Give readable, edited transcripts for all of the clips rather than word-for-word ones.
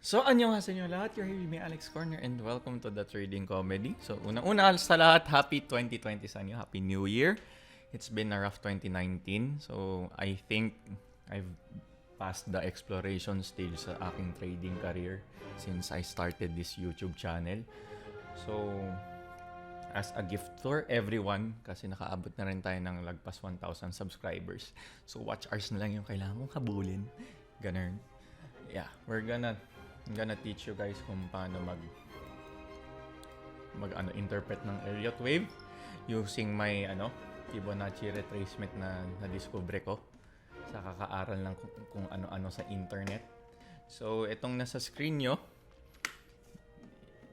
So, annyeonghaseyo nyo lahat. You're here with me, Alex Corner, and welcome to the Trading Comedy. So, unang-una sa lahat, happy 2020 sa inyo. Happy New Year. It's been a rough 2019. So, I think I've passed the exploration stage sa aking trading career since I started this YouTube channel. So, as a gift for everyone, kasi nakaabot na rin tayo ng lagpas 1,000 subscribers. So, watch hours na lang yung kailangan kong habulin. Ganun. Yeah, I'm gonna teach you guys kung paano interpret ng Elliott wave using my Fibonacci retracement na na-discover ko sa kakaaral ng kung ano-ano sa internet. So, itong nasa screen nyo,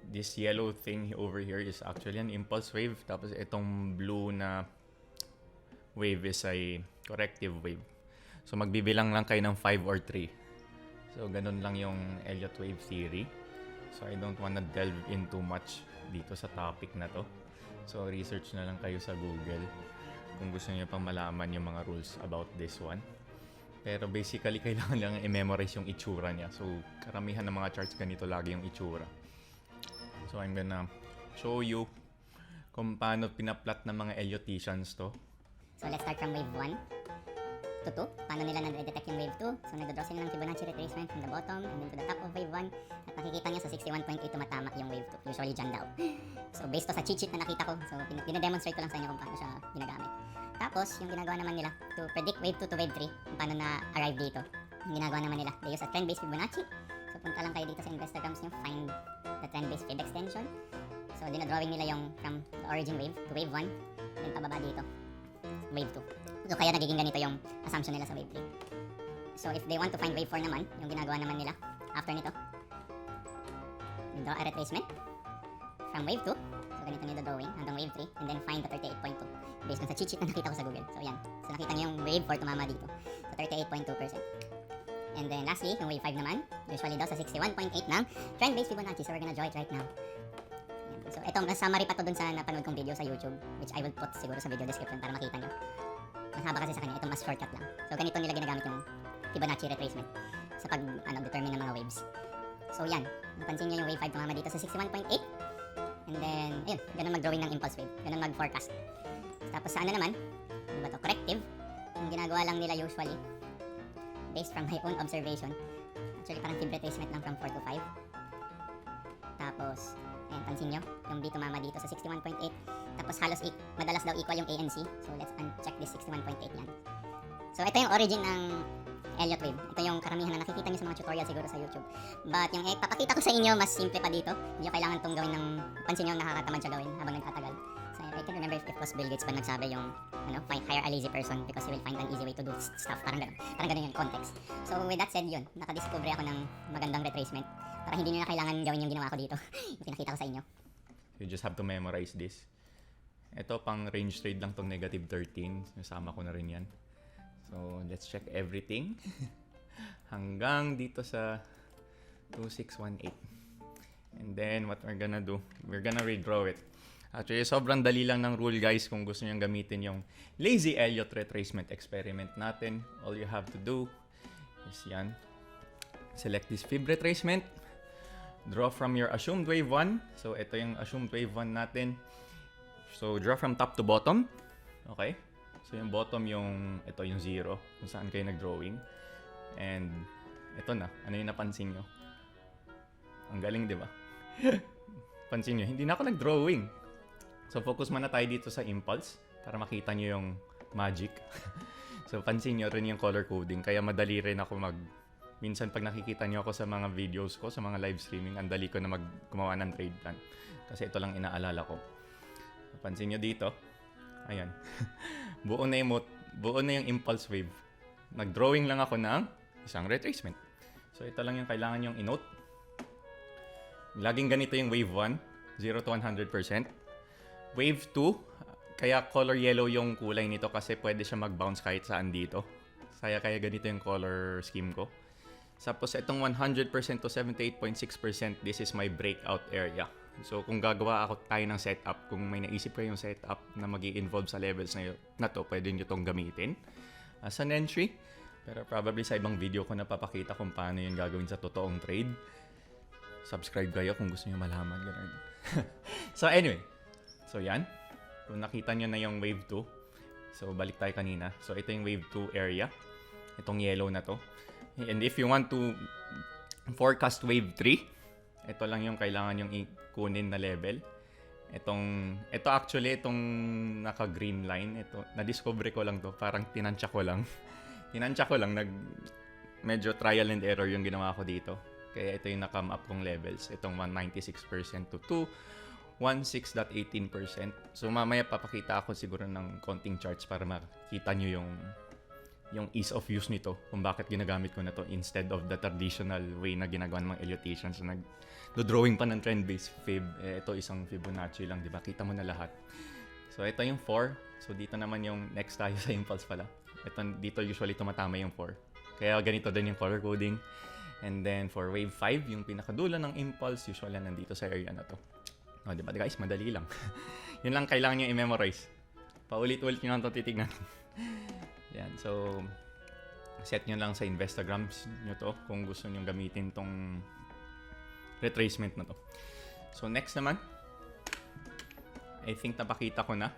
this yellow thing over here is actually an impulse wave. Tapos itong blue na wave is a corrective wave. So, magbibilang lang kayo ng 5 or 3. So, ganun lang yung Elliott wave theory. So, I don't wanna delve in too much dito sa topic na to. So, research na lang kayo sa Google kung gusto niyo pang malaman yung mga rules about this one. Pero basically, kailangan lang i-memorize yung itsura niya. So, karamihan ng mga charts ganito lagi yung itsura. So, I'm gonna show you kung paano pinaplat ng mga Elliotticians to. So, let's start from wave 1 to 2. Paano nila na-detect yung wave 2? So, nagdodraw sila ng Fibonacci retracement from the bottom and then to the top of wave 1. At makikita nyo sa 61.8 tumatama yung wave 2. Usually dyan daw. So, based to sa cheat sheet na nakita ko. So, dinademonstrate ko lang sa inyo kung paano siya ginagamit. Tapos, yung ginagawa naman nila to predict wave 2 to wave 3, kung paano na-arrive dito. Yung ginagawa naman nila, they use a trend-based Fibonacci. So, punta lang kayo dito sa Instagrams nyo, find the trend-based Fib extension. So, dinadrawing nila yung from the origin wave to wave 1, then pababa dito, wave 2. So, kaya nagiging ganito yung assumption nila sa wave 3. So, if they want to find wave 4 naman, yung ginagawa naman nila after nito, draw a retracement from wave 2. So, ganito nito drawing hanggang wave 3 and then find the 38.2 based on sa cheat sheet na nakita ko sa Google. So, yan. So, nakita nyo yung wave 4 tumama dito. So, 38.2%. And then, lastly, yung wave 5 naman, usually daw sa 61.8 ng trend-based Fibonacci. So, we're gonna draw it right now. So, ito, summary pa to dun sa napanood kong video sa YouTube, which I will put siguro sa video description para makita nyo. Mas haba kasi sa kanya, ito mas shortcut lang. So, ganito nila ginagamit yung Fibonacci retracement sa determine ng mga waves. So, yan. Napansin nyo yung wave 5 tumama dito sa 61.8. And then, ayun, ganun mag-drawing ng impulse wave. Ganun mag-forecast. Tapos sa naman, ano ba to? Corrective. Yung ginagawa lang nila usually, based from my own observation. Actually, parang Fib retracement lang from 4 to 5. Tapos, ayun, pansin nyo, yung B tumama dito sa 61.8. Tapos halos madalas daw equal yung ANC. So, let's uncheck this 61.8 yan. So, ito yung origin ng Elliott wave. Ito yung karamihan na nakikita nyo sa mga tutorial siguro sa YouTube. But yung papakita ko sa inyo, mas simple pa dito. Hindi nyo kailangan itong gawin ng, pansin nyo, nakakatamad siya gawin habang nagtatagal. So, I can remember if it was Bill Gates pa nagsabi yung, hire a lazy person because you will find an easy way to do stuff. Parang ganun yung context. So, with that said yun, nakadiscover ako ng magandang retracement para hindi nyo na kailangan gawin yung ginawa ko dito. Yung pinakita ko sa inyo. You just have to memorize this. Ito, pang range trade lang tong negative 13. Nasama ko na rin yan. So, let's check everything. Hanggang dito sa 2618. And then, what we're gonna do, we're gonna redraw it. Actually, sobrang dali lang ng rule, guys, kung gusto nyo gamitin yung lazy Elliott retracement experiment natin. All you have to do is yan. Select this Fib retracement. Draw from your assumed wave 1. So, ito yung assumed wave 1 natin. So, draw from top to bottom. Okay? So, yung bottom ito yung 0. Kung saan kayo nag-drawing. And, ito na. Ano yung napansin nyo? Ang galing, di ba? Pansin nyo, hindi na ako nag-drawing. So, focus muna tayo dito sa impulse para makita nyo yung magic. So, pansin nyo rin yung color coding. Kaya madali rin ako minsan pag nakikita nyo ako sa mga videos ko, sa mga live streaming, ang dali ko na gumawa ng trade plan. Kasi ito lang inaalala ko. Pansin nyo dito, ayan, buo na yung impulse wave. Nag-drawing lang ako ng isang retracement. So, ito lang yung kailangan yung i-note. Laging ganito yung wave 1, 0 to 100%. Wave 2, kaya color yellow yung kulay nito kasi pwede siya mag-bounce kahit saan dito. Kaya ganito yung color scheme ko. Tapos, itong 100% to 78.6%, this is my breakout area. So, kung gagawa tayo ng setup, kung may naisip kayo yung setup na mag-i-involve sa levels na to, pwede nyo itong gamitin as an entry. Pero probably sa ibang video ko na papakita kung paano yun gagawin sa totoong trade. subscribe kayo kung gusto niyo malaman. Ganun. So anyway, so yan. Kung nakita nyo na yung wave 2, so balik tayo kanina. So ito yung wave 2 area. Itong yellow na to. And if you want to forecast wave 3, ito lang yung kailangan yung kunin na level. Ito actually, itong naka-green line, ito, na-discover ko lang to. Parang tinansya ko lang. Medyo trial and error yung ginawa ko dito. Kaya ito yung na-come up kong levels. Itong 196% to 216.18%. So mamaya papakita ako siguro ng konting charts para makita nyo yung ease of use nito. Kung bakit ginagamit ko na to instead of the traditional way na ginagawa ng mga Elliottations. So nag-drawing pa ng trend-based fib. Ito isang Fibonacci lang, di ba? Kita mo na lahat. So ito yung 4. So dito naman yung next tayo sa impulse pala. Dito usually tumatama yung 4. Kaya ganito din yung color coding. And then for wave 5, yung pinakadulo ng impulse, usually nandito sa area na to. O, diba guys? Madali lang. Yun lang kailangan nyo i-memorize. Paulit-ulit nyo lang ito titignan. Yan. So, set nyo lang sa Instagrams nyo to kung gusto nyo gamitin tong retracement na to. So, next naman, I think napakita ko na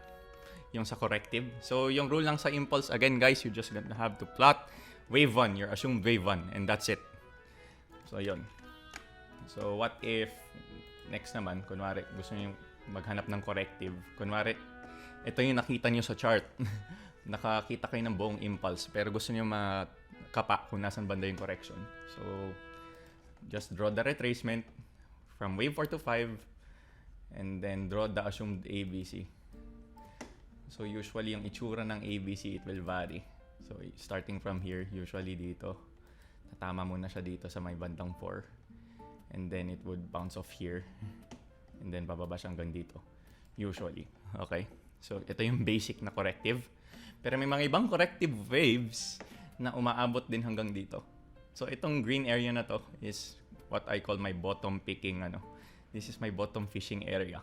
yung sa corrective. So, yung rule lang sa impulse, again guys, you just gonna have to plot wave 1, your assumed wave 1, and that's it. So, yun. So, what if, next naman, kunwari, gusto nyo maghanap ng corrective. Kunwari, ito yung nakita nyo sa chart. Nakakita kayo ng buong impulse, pero gusto nyo makapa kung nasan banda yung correction. So, just draw the retracement from wave 4 to 5, and then draw the assumed ABC. So, usually, yung itsura ng ABC, it will vary. So, starting from here, usually dito, tatama muna siya dito sa may bandang 4. And then, it would bounce off here. And then, bababa siya hanggang dito. Usually. Okay? So, ito yung basic na corrective. Pero may mga ibang corrective waves na umaabot din hanggang dito. So, itong green area na to is what I call my bottom picking, This is my bottom fishing area.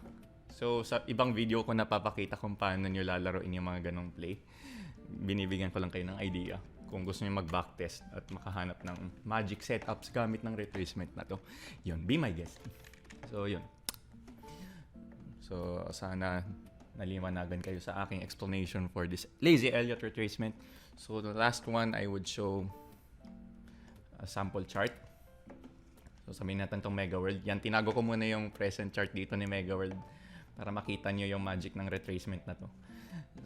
So, sa ibang video ko napapakita kung paano nyo lalaroin yung mga ganong play. Binibigyan ko lang kayo ng idea kung gusto nyo mag-backtest at makahanap ng magic setups gamit ng retracement na to. Yun, be my guest. So, yun. So, sana naliwanagan kayo sa aking explanation for this lazy Elliott retracement. So, the last one, I would show a sample chart. So, sabihin natin itong Mega World. Yan, tinago ko muna yung present chart dito ni Mega World para makita nyo yung magic ng retracement na to.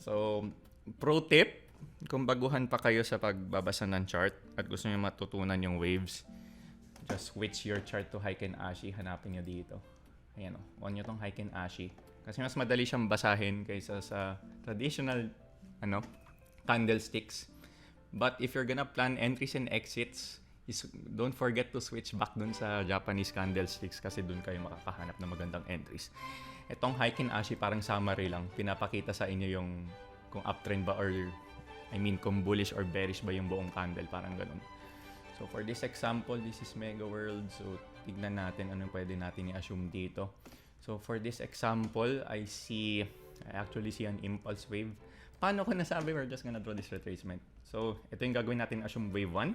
So, pro tip, kung baguhan pa kayo sa pagbabasa ng chart at gusto nyo matutunan yung waves, just switch your chart to Heiken Ashi. Hanapin nyo dito. Ayan o, on nyo tong Heiken Ashi. Kasi mas madali siyang basahin kaysa sa traditional candlesticks. But if you're gonna plan entries and exits, don't forget to switch back dun sa Japanese candlesticks kasi dun kayo makakahanap ng magandang entries. Itong Heiken Ashi parang summary lang. Pinapakita sa inyo yung kung uptrend ba or kung bullish or bearish ba yung buong candle, parang ganun. So for this example, this is Mega World. So tignan natin anong pwede natin i-assume dito. So for this example, I actually see an impulse wave. Paano ko nasabi we're just gonna draw this retracement? So ito yung gagawin natin, assume wave 1.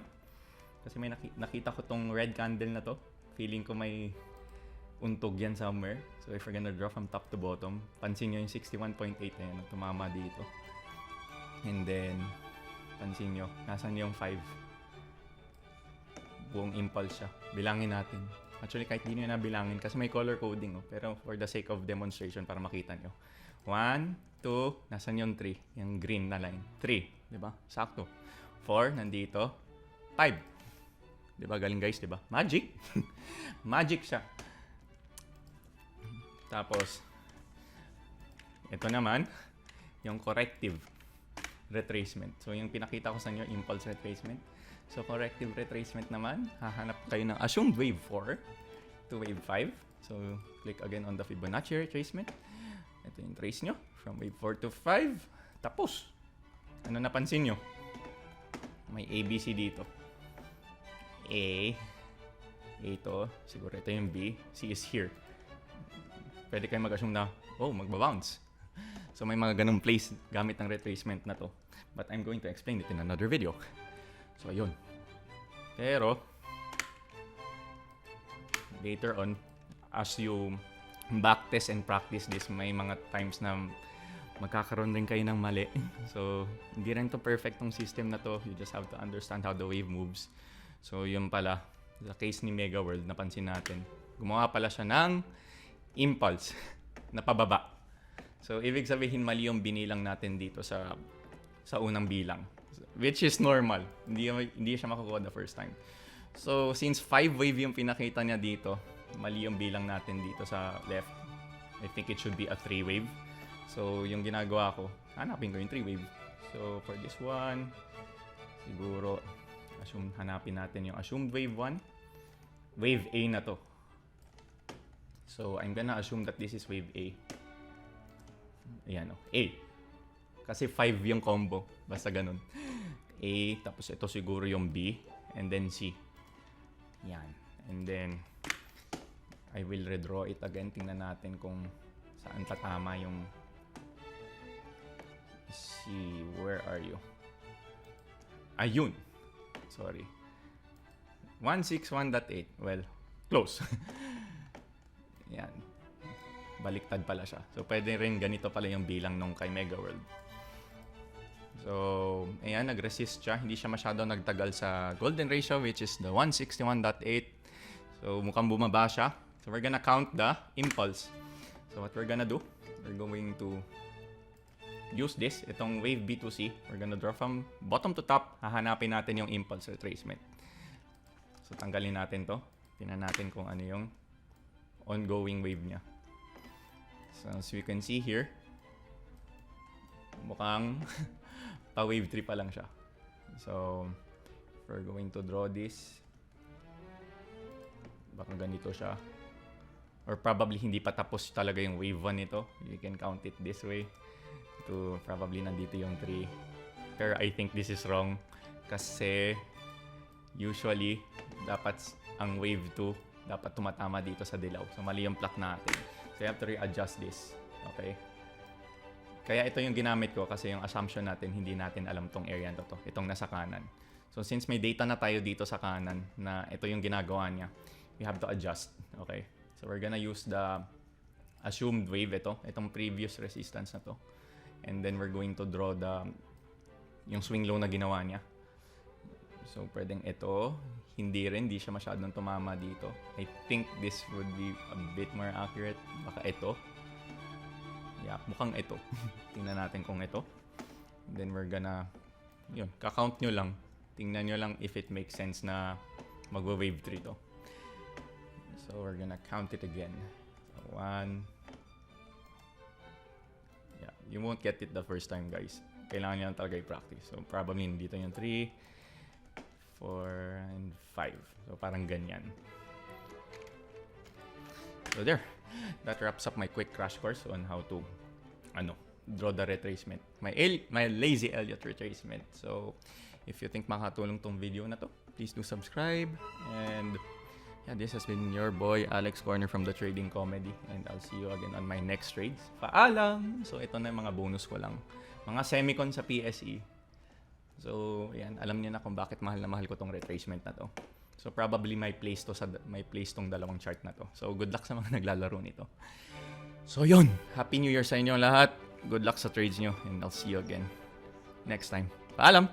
Kasi may nakita ko tong red candle na to. Feeling ko may untog yan somewhere. So if we're gonna draw from top to bottom, pansin nyo yung 61.8 na yan, tumama dito. And then, pansin nyo, nasan yung 5? Buong impulse siya. Bilangin natin. Actually, kahit di nyo na bilangin kasi may color coding. Pero for the sake of demonstration, para makita nyo. 1, 2, nasan yung 3? Yung green na line. 3, di ba? Sakto. 4, nandito. 5. Di ba? Galing guys, di ba? Magic. Magic siya. Tapos, ito naman, yung corrective retracement. So, yung pinakita ko sa inyo, impulse retracement. So, corrective retracement naman, hahanap kayo ng assumed wave 4 to wave 5. So, click again on the Fibonacci retracement. Ito yung trace nyo, from wave 4 to 5. Tapos, ano napansin nyo? May ABC dito. A. Ito, siguro ito yung B. C is here. Pwede kayo mag-assume na, magbabounce. So, may mga ganong place gamit ng retracement na to. But I'm going to explain it in another video. So, ayun. Pero, later on, as you backtest and practice this, may mga times na magkakaroon rin kayo ng mali. So, hindi rin to perfect tong system na to. You just have to understand how the wave moves. So, yun pala. Sa case ni Mega World, napansin natin. Gumawa pala siya ng impulse na pababa. So, ibig sabihin mali yung binilang natin dito sa unang bilang. Which is normal. Hindi siya makukuha the first time. So, since 5 wave yung pinakita niya dito, mali yung bilang natin dito sa left. I think it should be a 3 wave. So, yung ginagawa ko, hanapin ko yung 3 wave. So, for this one, siguro, hanapin natin yung assumed wave 1. Wave A na to. So, I'm gonna assume that this is wave A. Ayan o, A. Kasi 5 yung combo. Basta ganun. A, tapos ito siguro yung B, and then C. Yan. And then, I will redraw it again. Tingnan natin kung saan tatama yung C. Where are you? Ayun. Sorry. 161.8. Well, close. Yan. Baliktad pala siya. So, pwede rin ganito pala yung bilang nung kay Mega World. So, ayan, nag-resist siya. Hindi siya masyado nagtagal sa golden ratio, which is the 161.8. So, mukhang bumaba siya. So, we're gonna count the impulse. So, what we're gonna do, we're going to use this, itong wave B2C. We're gonna draw from bottom to top. Hahanapin natin yung impulse retracement. So, tanggalin natin to. Tingnan natin kung ano yung ongoing wave niya. So, as you can see here, mukhang pa-wave 3 pa lang siya. So, if we're going to draw this, baka ganito siya. Or probably hindi pa tapos talaga yung wave 1 nito. You can count it this way. To probably nandito yung 3. Pero I think this is wrong. Kasi usually, dapat ang wave 2 dapat tumatama dito sa dilaw. So, mali yung plot natin. So, you have to readjust this. Okay? Kaya ito yung ginamit ko kasi yung assumption natin, hindi natin alam tong area na to. Itong nasa kanan. So, since may data na tayo dito sa kanan na ito yung ginagawa niya, we have to adjust. Okay? So, we're gonna use the assumed wave ito. Itong previous resistance na to. And then, we're going to draw yung swing low na ginawa niya. So, pwedeng ito. Hindi siya masyadong tumama dito. I think this would be a bit more accurate. Baka ito. Yeah, mukhang ito. Tingnan natin kung ito. And then we're gonna, yun, kakount nyo lang. Tingnan nyo lang if it makes sense na magwa-wave 3 to. So we're gonna count it again. So 1. Yeah, you won't get it the first time, guys. Kailangan nyo lang talaga i-practice. So probably dito yung 3, 4, and 5. So parang ganyan. So there. That wraps up my quick crash course on how to draw the retracement. My lazy Elliott retracement. So, if you think makatulong tong video na to, please do subscribe. And yeah, this has been your boy Alex Corner from the Trading Comedy. And I'll see you again on my next trades. Paalam! So, ito na yung mga bonus ko lang. Mga semicon sa PSE. So, yan. Alam niyo na kung bakit mahal na mahal ko tong retracement na to. So probably may place tong dalawang chart na to. So good luck sa mga naglalaro nito. So yun, Happy New Year sa inyo lahat. Good luck sa trades nyo and I'll see you again next time. Paalam!